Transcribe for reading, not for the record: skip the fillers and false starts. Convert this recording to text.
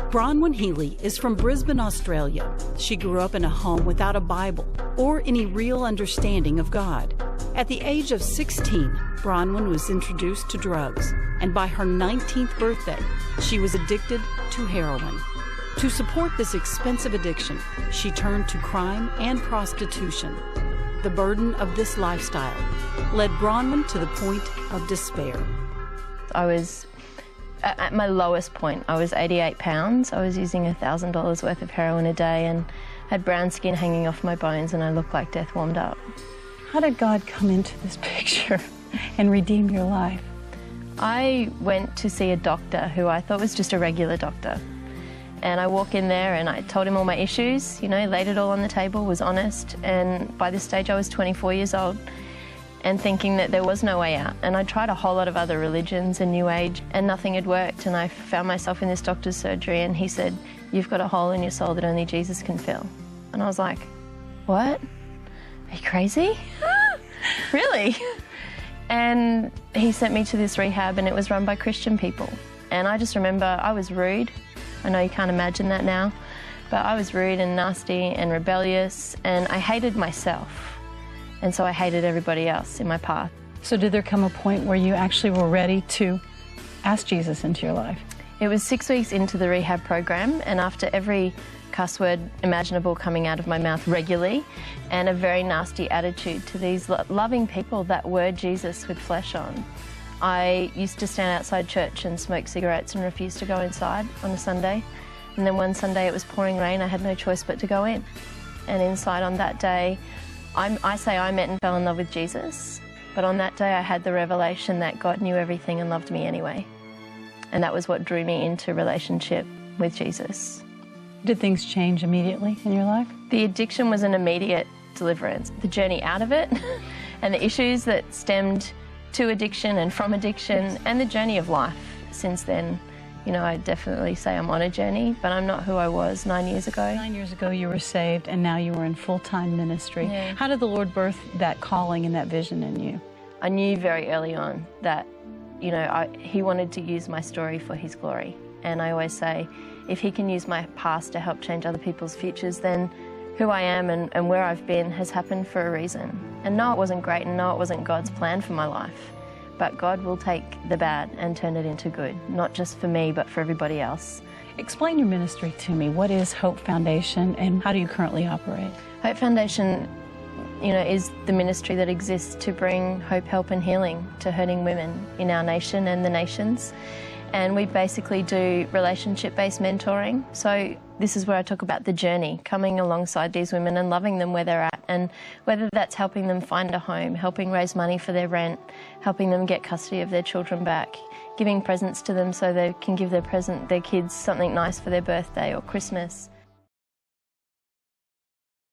Bronwen Healy is from Brisbane, Australia. She grew up in a home without a Bible or any real understanding of God. At the age of 16, Bronwen was introduced to drugs, and by her 19th birthday, she was addicted to heroin. To support this expensive addiction, she turned to crime and prostitution. The burden of this lifestyle led Bronwen to the point of despair. I was at my lowest point. I was 88 pounds. I was using $1,000 worth of heroin a day and had brown skin hanging off my bones, and I looked like death warmed up. How did God come into this picture and redeem your life? I went to see a doctor who I thought was just a regular doctor. And I walk in there and I told him all my issues, laid it all on the table, was honest. And by this stage I was 24 years old and thinking that there was no way out. And I tried a whole lot of other religions and New Age, and nothing had worked. And I found myself in this doctor's surgery, and he said, "You've got a hole in your soul that only Jesus can fill." And I was like, "What? Are you crazy?" Really? And he sent me to this rehab, and it was run by Christian people. And I just remember I was rude. I know you can't imagine that now, but I was rude and nasty and rebellious, and I hated myself. And so I hated everybody else in my path. So did there come a point where you actually were ready to ask Jesus into your life? It was 6 weeks into the rehab program, and after every cuss word imaginable coming out of my mouth regularly, and a very nasty attitude to these loving people that were Jesus with flesh on, I used to stand outside church and smoke cigarettes and refuse to go inside on a Sunday. And then one Sunday it was pouring rain, I had no choice but to go in. And inside on that day, I say I met and fell in love with Jesus, but on that day I had the revelation that God knew everything and loved me anyway. And that was what drew me into relationship with Jesus. Did things change immediately in your life? The addiction was an immediate deliverance. The journey out of it and the issues that stemmed to addiction and from addiction, and the journey of life since then. I definitely say I'm on a journey, but I'm not who I was 9 years ago. 9 years ago you were saved, and now you were in full-time ministry. Yeah. How did the Lord birth that calling and that vision in you? I knew very early on that, He wanted to use my story for His glory. And I always say, if He can use my past to help change other people's futures, then who I am and where I've been has happened for a reason. And no, it wasn't great, and no, it wasn't God's plan for my life. But God will take the bad and turn it into good, not just for me, but for everybody else. Explain your ministry to me. What is Hope Foundation, and how do you currently operate? Hope Foundation, is the ministry that exists to bring hope, help and healing to hurting women in our nation and the nations. And we basically do relationship-based mentoring. So this is where I talk about the journey, coming alongside these women and loving them where they're at, and whether that's helping them find a home, helping raise money for their rent, helping them get custody of their children back, giving presents to them so they can give their kids something nice for their birthday or Christmas.